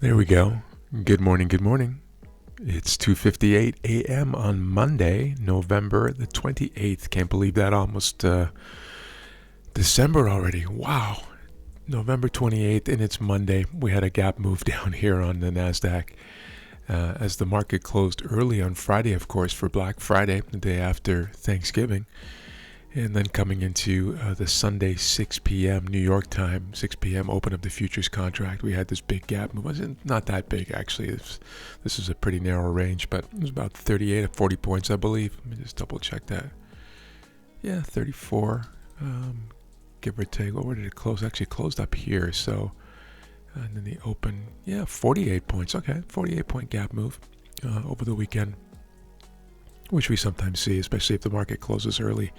There we go. Good morning, good morning. It's 2:58 a.m. on Monday, November the 28th. Can't believe that, almost December already. Wow. November 28th, and it's Monday. We had a gap move down here on the NASDAQ as the market closed early on Friday, of course, for Black Friday, the day after Thanksgiving. And then coming into the Sunday 6 p.m. New York time, 6 p.m. open of the futures contract, we had this big gap move. It was not that big, actually. This is a pretty narrow range, but it was about 38 or 40 points, I believe. Let me just double check that. Yeah, 34, give or take. Where did it close? Actually, it closed up here. So, and then the open, 48 points. Okay, 48-point gap move over the weekend, which we sometimes see, especially if the market closes early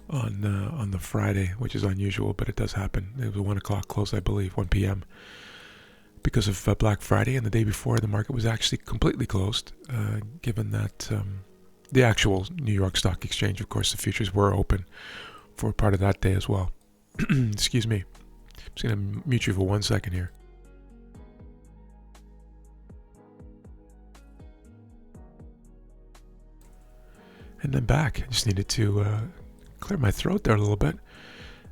on the Friday, which is unusual, but it does happen. It was a 1 o'clock close, I believe, 1 p.m. because of Black Friday, and the day before the market was actually completely closed, given that the actual New York Stock Exchange, of course, the futures were open for part of that day as well. Excuse me. I'm just going to mute you for 1 second here. And then back. I just needed to clear my throat there a little bit.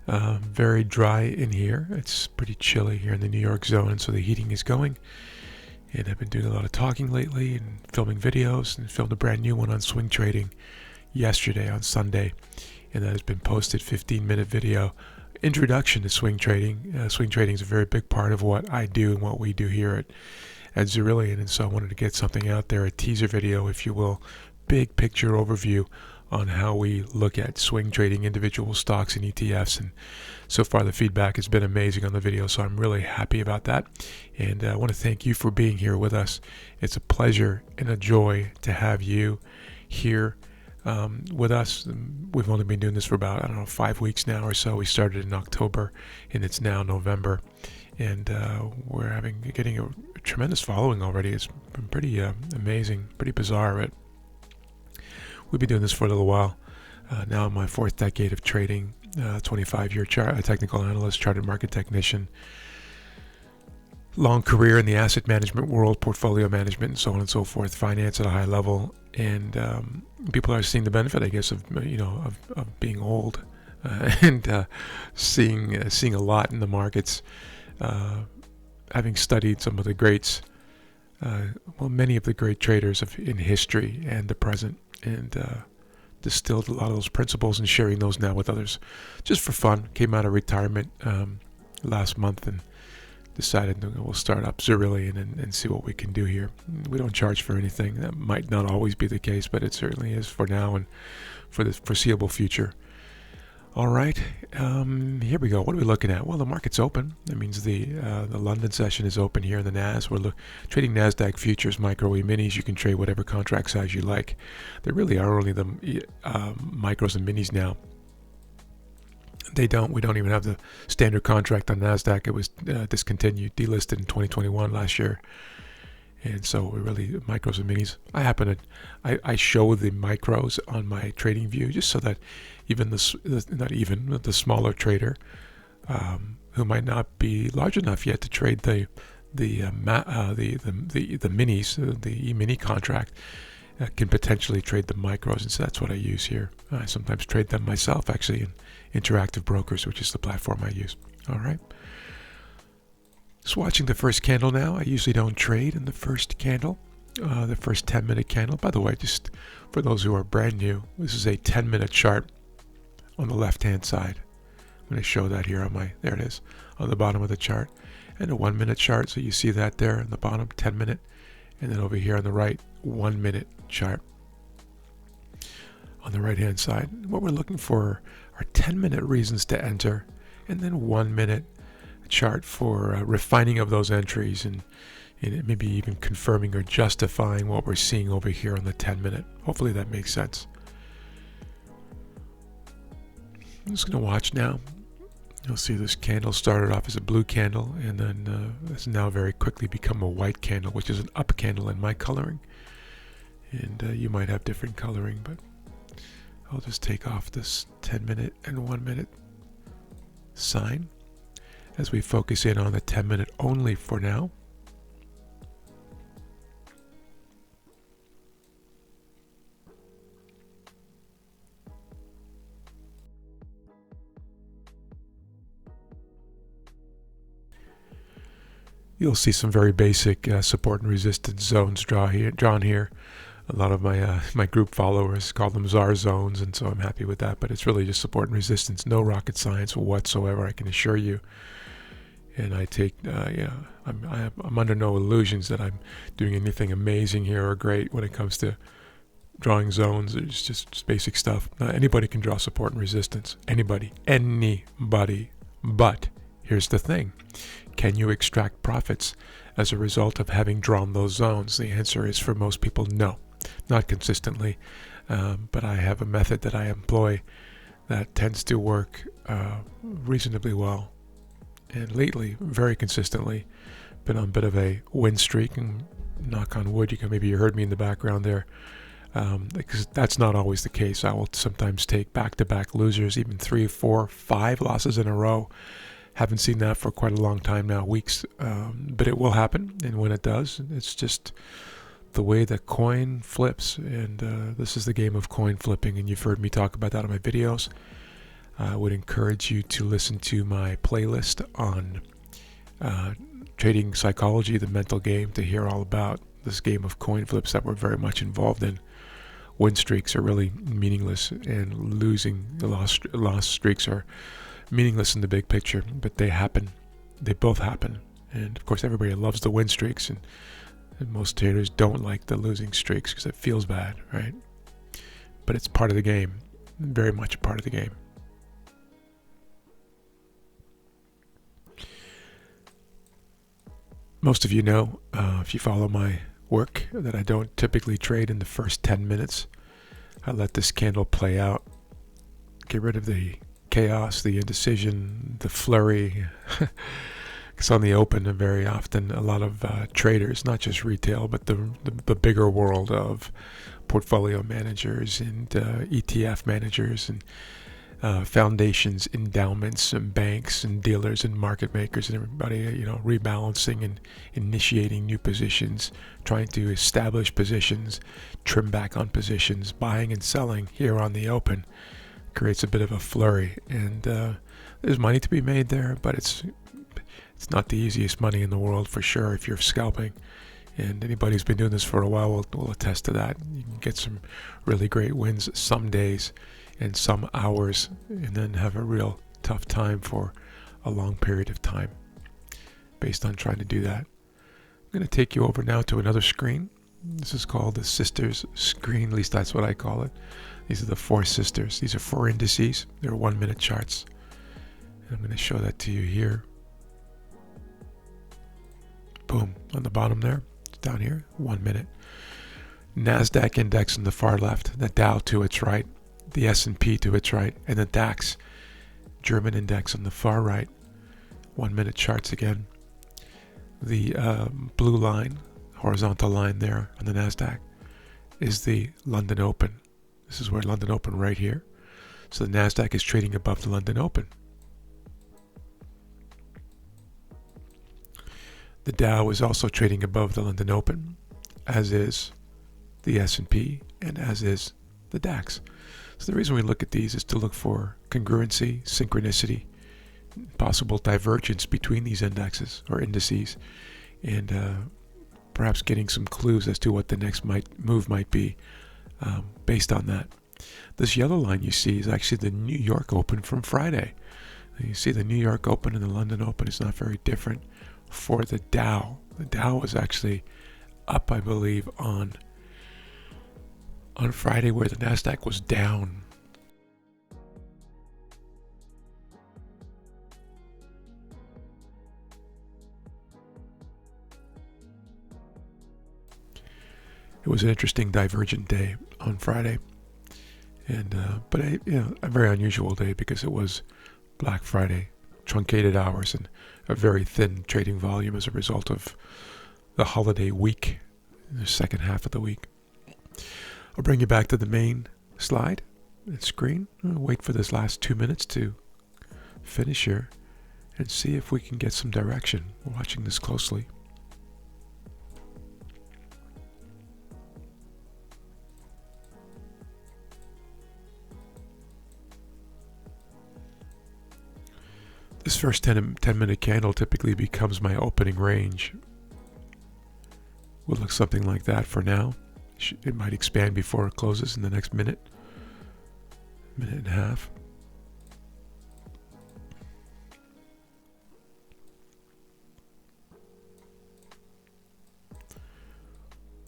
Very dry in here. It's pretty chilly here in the New York zone, so the heating is going. And I've been doing a lot of talking lately and filming videos, and filmed a brand new one on swing trading yesterday on Sunday. And that has been posted, 15-minute video. Introduction to swing trading. Swing trading is a very big part of what I do and what we do here at Zerillion. And so I wanted to get something out there, a teaser video, if you will, big picture overview on how we look at swing trading individual stocks and ETFs. And so far the feedback has been amazing on the video, so I'm really happy about that. And I want to thank you for being here with us. It's a pleasure and a joy to have you here with us. We've only been doing this for about, 5 weeks now or so. We started in October, and it's now November. And we're getting a tremendous following already. It's been pretty amazing, pretty bizarre, but we've been doing this for a little while. Now in my fourth decade of trading, 25-year technical analyst, chartered market technician, long career in the asset management world, portfolio management, and so on and so forth, finance at a high level. And people are seeing the benefit, I guess, of being old and seeing a lot in the markets. Having studied some of the greats, many of the great traders in history and the present, and distilled a lot of those principles and sharing those now with others just for fun. Came out of retirement last month and decided we'll start up Zerillion and see what we can do here. We don't charge for anything. That might not always be the case, but it certainly is for now and for the foreseeable future. All right, here we go. What are we looking at? Well, the market's open. That means the London session is open here in the NAS. We're trading NASDAQ futures, micro E-minis. You can trade whatever contract size you like. There really are only the micros and minis now. We don't even have the standard contract on NASDAQ. It was discontinued, delisted in 2021 last year. And so we're really micros and minis. I show the micros on my trading view just so that even the smaller trader who might not be large enough yet to trade the minis, the E-mini contract, can potentially trade the micros. And so that's what I use here. I sometimes trade them myself, actually, in Interactive Brokers, which is the platform I use. All right. Just watching the first candle now. I usually don't trade in the first candle, the first 10-minute candle. By the way, just for those who are brand new, this is a 10-minute chart on the left-hand side. I'm going to show that here there it is, on the bottom of the chart. And a 1-minute chart, so you see that there on the bottom, 10-minute. And then over here on the right, 1-minute chart on the right-hand side. What we're looking for are 10-minute reasons to enter, and then 1-minute chart for refining of those entries and maybe even confirming or justifying what we're seeing over here on the 10-minute. Hopefully that makes sense. I'm just going to watch now. You'll see this candle started off as a blue candle and then has now very quickly become a white candle, which is an up candle in my coloring. And you might have different coloring, but I'll just take off this 10-minute and 1-minute sign as we focus in on the 10-minute only for now. you'll see some very basic support and resistance zones drawn here. A lot of my group followers call them ZAR zones, and so I'm happy with that. But it's really just support and resistance, no rocket science whatsoever, I can assure you. And I take, I'm under no illusions that I'm doing anything amazing here or great when it comes to drawing zones. It's just basic stuff. Anybody can draw support and resistance. Anybody. But here's the thing. Can you extract profits as a result of having drawn those zones? The answer is, for most people, no. Not consistently. But I have a method that I employ that tends to work reasonably well. And lately, very consistently, been on a bit of a win streak, and knock on wood, maybe you heard me in the background there, because that's not always the case. I will sometimes take back-to-back losers, even 3, 4, 5 losses in a row. Haven't seen that for quite a long time now, weeks, but it will happen, and when it does, it's just the way the coin flips, and this is the game of coin flipping, and you've heard me talk about that in my videos. I would encourage you to listen to my playlist on trading psychology, the mental game, to hear all about this game of coin flips that we're very much involved in. Win streaks are really meaningless, and lost streaks are meaningless in the big picture, but they happen. They both happen. And of course, everybody loves the win streaks, and most traders don't like the losing streaks because it feels bad, right? But it's part of the game, very much a part of the game. Most of you know, if you follow my work, that I don't typically trade in the first 10 minutes. I let this candle play out, get rid of the chaos, the indecision, the flurry. It's on the open, and very often a lot of traders, not just retail, but the bigger world of portfolio managers and ETF managers and foundations, endowments, and banks and dealers and market makers and everybody, rebalancing and initiating new positions, trying to establish positions, trim back on positions, buying and selling here on the open creates a bit of a flurry. And there's money to be made there, but it's not the easiest money in the world for sure if you're scalping. And anybody who's been doing this for a while will attest to that. You can get some really great wins some days and some hours, and then have a real tough time for a long period of time based on trying to do that. I'm going to take you over now to another screen. This is called the Sisters screen, at least that's what I call it. These are the 4 sisters. These are 4 indices. They're 1-minute charts. And I'm going to show that to you here. Boom, on the bottom there, down here, 1 minute. NASDAQ index on the far left, the Dow to its right, the S&P to its right, and the DAX, German index on the far right. 1-minute charts again. The blue line, horizontal line there on the NASDAQ, is the London Open. This is where London Open right here. So the NASDAQ is trading above the London Open. The Dow is also trading above the London Open, as is the S&P and as is the DAX. So the reason we look at these is to look for congruency, synchronicity, possible divergence between these indexes or indices, and perhaps getting some clues as to what the next move might be based on that. This yellow line you see is actually the New York Open from Friday. You see the New York Open and the London Open is not very different for the Dow. The Dow was actually up, I believe, on Friday, where the NASDAQ was down. It was an interesting divergent day on Friday, and but a very unusual day because it was Black Friday, truncated hours, and a very thin trading volume as a result of the holiday week, the second half of the week. I'll bring you back to the main slide and screen. I'll wait for this last 2 minutes to finish here and see if we can get some direction. We're watching this closely. This first 10 minute candle typically becomes my opening range. Would look something like that for now. It might expand before it closes in the next minute and a half.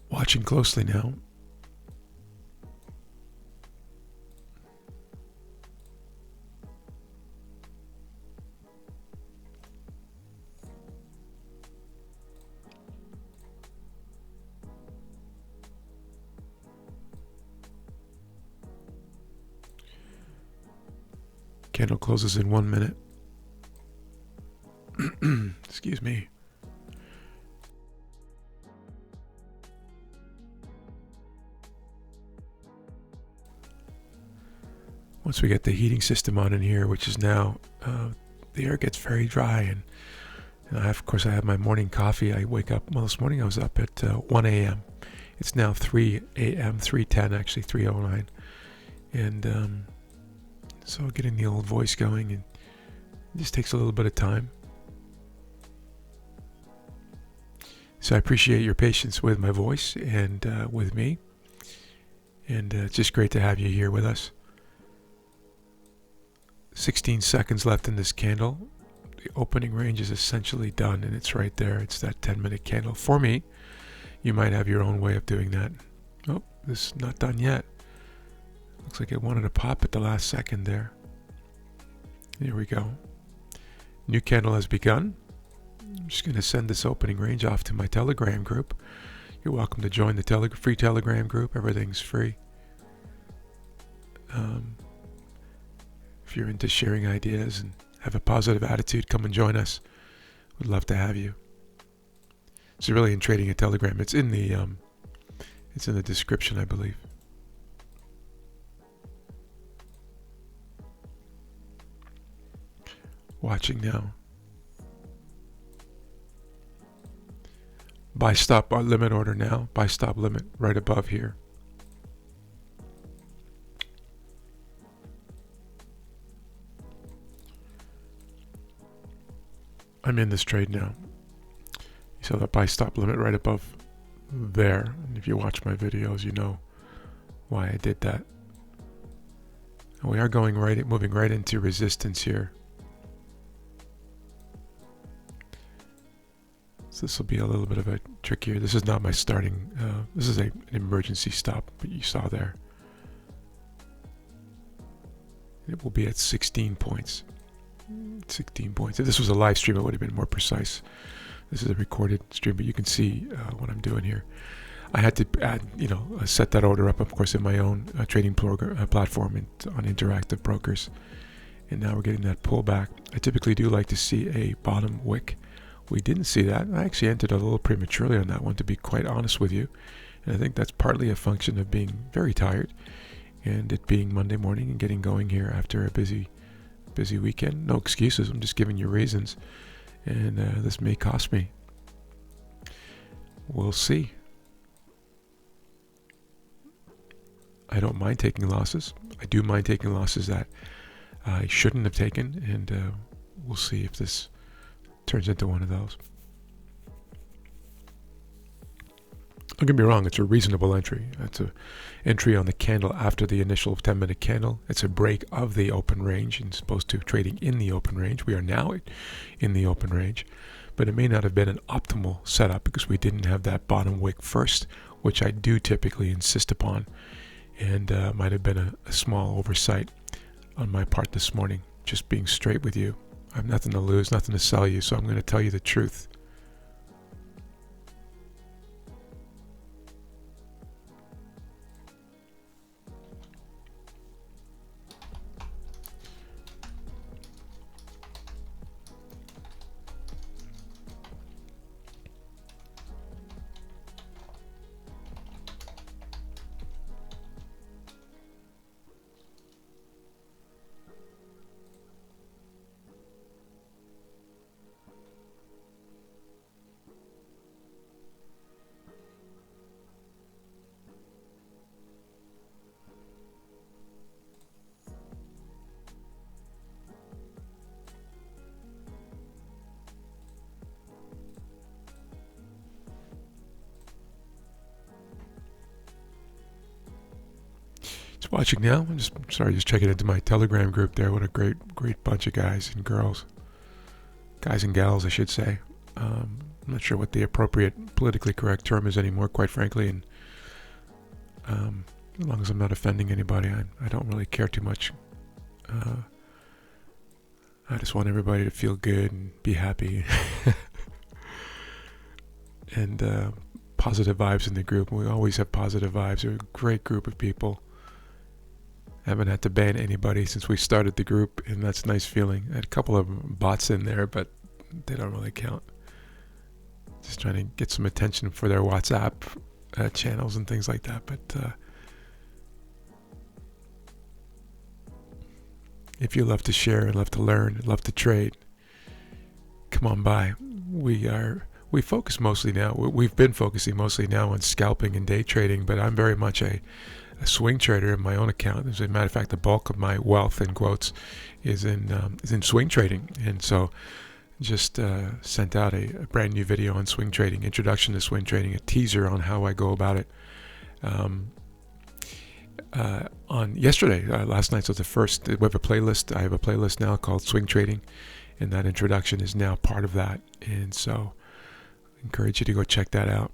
Watching closely now. Candle closes in 1 minute. Excuse me. Once we get the heating system on in here, which is now, the air gets very dry, and of course I have my morning coffee. I wake up, well, this morning I was up at 1 a.m. It's now 3 a.m., 3:10 actually, 3:09. And so getting the old voice going, and it just takes a little bit of time. So I appreciate your patience with my voice and with me. And it's just great to have you here with us. 16 seconds left in this candle. The opening range is essentially done, and it's right there. It's that 10-minute candle. For me, you might have your own way of doing that. Oh, this is not done yet. Looks like it wanted to pop at the last second there. Here we go. New candle has begun. I'm just going to send this opening range off to my Telegram group. You're welcome to join the free Telegram group. Everything's free. If you're into sharing ideas and have a positive attitude, come and join us. We'd love to have you. It's really in trading a Telegram. It's in the description, I believe. Watching now. Buy stop limit order now. Buy stop limit right above here. I'm in this trade now. You saw that buy stop limit right above there. And if you watch my videos, you know why I did that. And we are moving right into resistance here. So this will be a little bit of a trickier. This is not my starting. This is an emergency stop, but you saw there. It will be at 16 points. 16 points. If this was a live stream, it would have been more precise. This is a recorded stream, but you can see what I'm doing here. I had to set that order up, of course, in my own trading platform on Interactive Brokers. And now we're getting that pullback. I typically do like to see a bottom wick. We didn't see that. I actually entered a little prematurely on that one, to be quite honest with you. And I think that's partly a function of being very tired and it being Monday morning and getting going here after a busy weekend. No excuses. I'm just giving you reasons. And this may cost me. We'll see. I don't mind taking losses. I do mind taking losses that I shouldn't have taken. And we'll see if this turns into one of those. Don't get me wrong, it's a reasonable entry. It's an entry on the candle after the initial 10-minute candle. It's a break of the open range and supposed to trading in the open range. We are now in the open range, but it may not have been an optimal setup because we didn't have that bottom wick first, which I do typically insist upon, and might have been a small oversight on my part this morning. Just being straight with you. I have nothing to lose, nothing to sell you, so I'm going to tell you the truth. Watching now. I'm just checking into my Telegram group there. What a great bunch of guys and girls. Guys and gals, I should say. I'm not sure what the appropriate politically correct term is anymore, quite frankly. And as long as I'm not offending anybody, I don't really care too much. I just want everybody to feel good and be happy. And positive vibes in the group. We always have positive vibes. We're a great group of people. I haven't had to ban anybody since we started the group, and that's a nice feeling. I had a couple of bots in there, but they don't really count. Just trying to get some attention for their WhatsApp channels and things like that. But if you love to share and love to learn, love to trade, come on by. We focus mostly now. We've been focusing mostly now on scalping and day trading, but I'm very much a swing trader in my own account. As a matter of fact, the bulk of my wealth, in quotes, is in swing trading. And so just sent out a brand new video on swing trading, introduction to swing trading, a teaser on how I go about it. On yesterday, last night, so the first, we have a playlist. I have a playlist now called Swing Trading, and that introduction is now part of that. And so I encourage you to go check that out.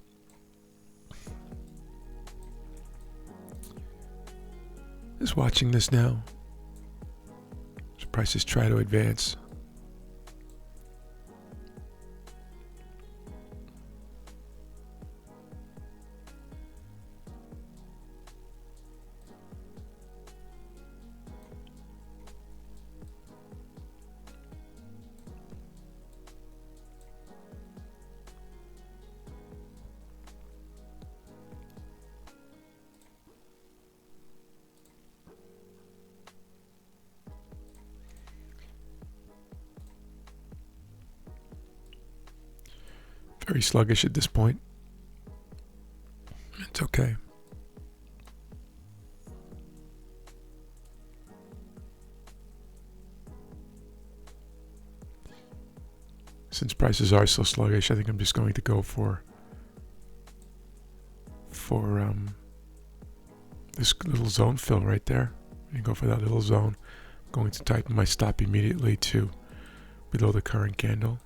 Just watching this now. As prices try to advance. Very sluggish at this point. It's okay. Since prices are so sluggish, I think I'm just going to go for this little zone fill right there. And go for that little zone. I'm going to tighten my stop immediately to below the current candle.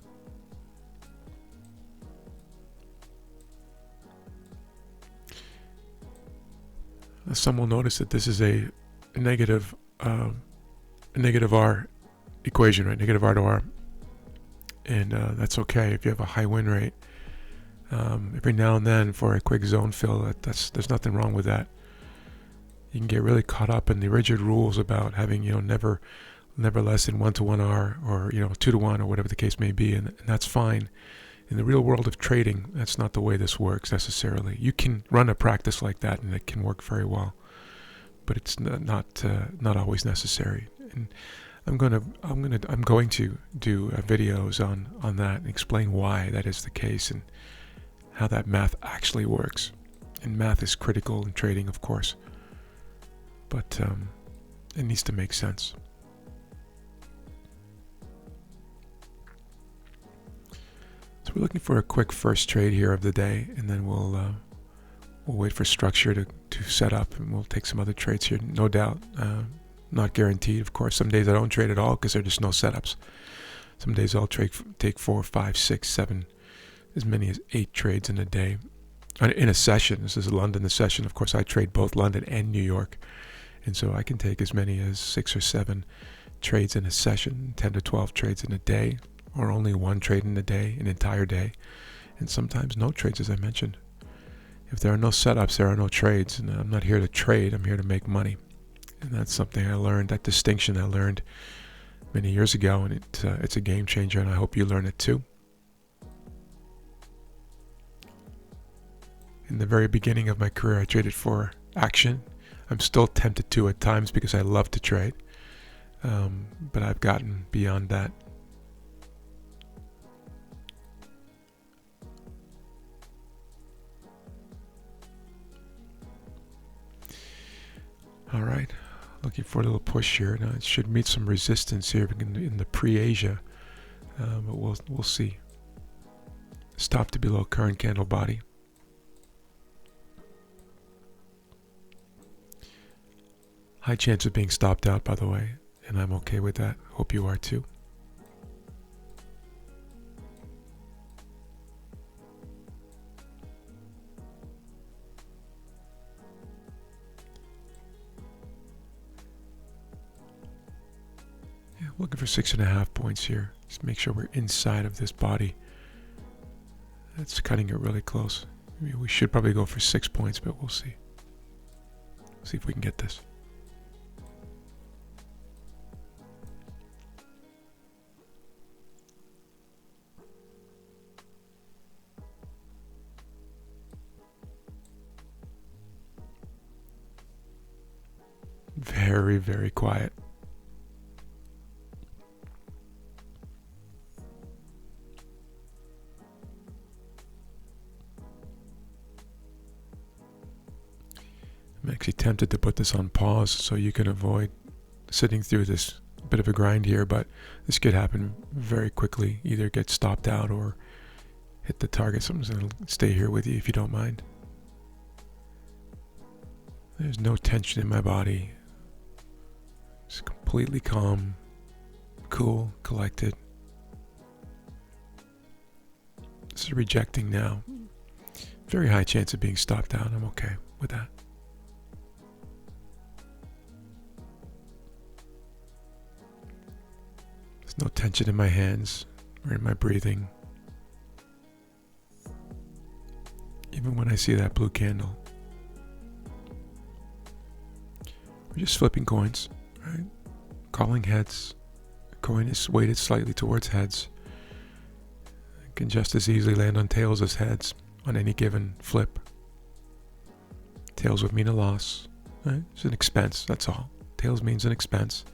Some will notice that this is a negative R equation, right? Negative R to R. And that's okay if you have a high win rate. Every now and then for a quick zone fill, there's nothing wrong with that. You can get really caught up in the rigid rules about having, never less than 1-to-1 R, or 2-to-1, or whatever the case may be, and that's fine. In the real world of trading, that's not the way this works necessarily. You can run a practice like that, and it can work very well, but it's not always necessary. And I'm going to do videos on that and explain why that is the case and how that math actually works. And math is critical in trading, of course, but it needs to make sense. So we're looking for a quick first trade here of the day, and then we'll wait for structure to set up, and we'll take some other trades here, no doubt. Not guaranteed, of course. Some days I don't trade at all because there are just no setups. Some days I'll take 4, 5, 6, 7, as many as 8 trades in a day. In a session, this is London, the session. Of course, I trade both London and New York, and so I can take as many as 6 or 7 trades in a session, 10 to 12 trades in a day, or only 1 trade in a day, an entire day, and sometimes no trades, as I mentioned. If there are no setups, there are no trades, and I'm not here to trade, I'm here to make money. And that's something I learned, that distinction I learned many years ago, and it's a game changer, and I hope you learn it too. In the very beginning of my career, I traded for action. I'm still tempted to at times because I love to trade, but I've gotten beyond that. All right, looking for a little push here. Now it should meet some resistance here in the pre-Asia, but we'll see. Stop to below current candle body. High chance of being stopped out, by the way, and I'm okay with that. Hope you are too. Yeah, looking for 6.5 points here. Just make sure we're inside of this body. That's cutting it really close. I mean, we should probably go for 6 points, but we'll see. See if we can get this. Very, very quiet. I'm actually tempted to put this on pause so you can avoid sitting through this bit of a grind here, but this could happen very quickly. Either get stopped out or hit the target. Something's going to stay here with you if you don't mind. There's no tension in my body. It's completely calm, cool, collected. This is rejecting now. Very high chance of being stopped out. I'm okay with that. There's no tension in my hands or in my breathing. Even when I see that blue candle. We're just flipping coins, right? Calling heads. The coin is weighted slightly towards heads. It can just as easily land on tails as heads on any given flip. Tails would mean a loss, right? It's an expense, that's all. Tails means an expense.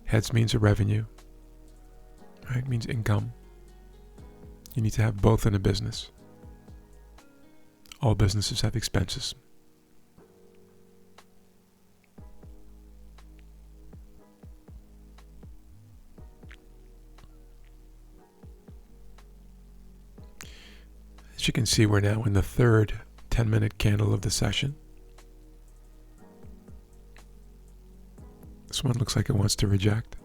Heads means a revenue, right? It means income. You need to have both in a business. All businesses have expenses. As you can see, we're now in the third 10-minute candle of the session. This one looks like it wants to reject.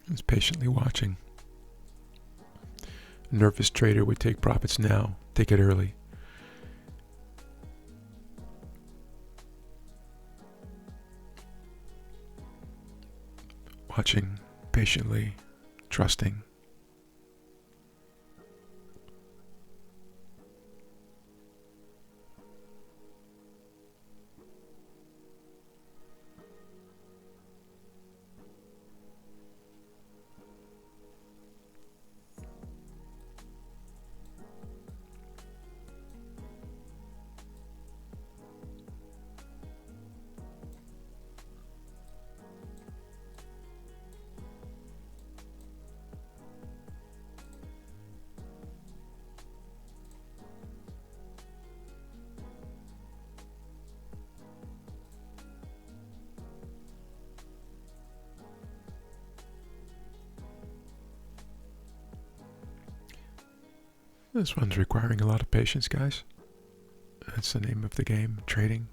Is patiently watching. A nervous trader would take profits now, take it early. Watching, patiently, trusting. This one's requiring a lot of patience, guys. That's the name of the game, trading.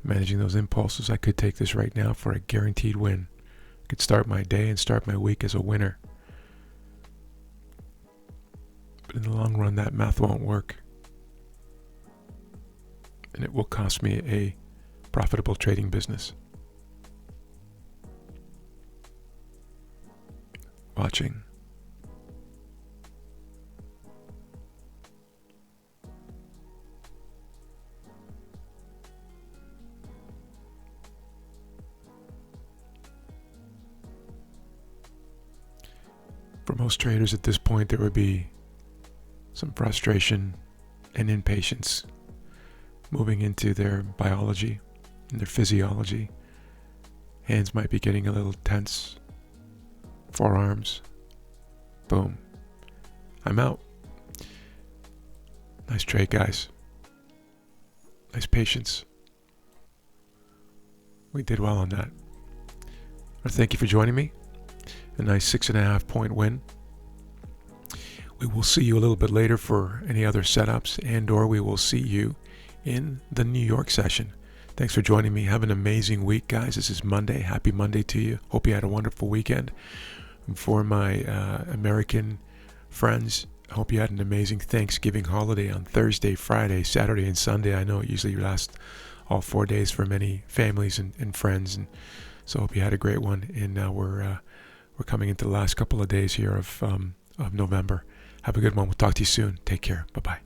Managing those impulses. I could take this right now for a guaranteed win. I could start my day and start my week as a winner. But in the long run, that math won't work. And it will cost me a profitable trading business. Watching. For most traders at this point, there would be some frustration and impatience moving into their biology and their physiology. Hands might be getting a little tense, forearms, Boom. I'm out. Nice trade, guys. Nice patience. We did well on that. Thank you for joining me. A nice 6.5 point win. We will see you a little bit later for any other setups, and or we will see you in the New York session. Thanks for joining me. Have an amazing week, guys. This is Monday. Happy Monday to you. Hope you had a wonderful weekend. And for my American friends, I hope you had an amazing Thanksgiving holiday on Thursday, Friday, Saturday, and Sunday. I know it usually lasts all 4 days for many families and friends, and so I hope you had a great one. And now we're coming into the last couple of days here of November. Have a good one. We'll talk to you soon. Take care. Bye-bye.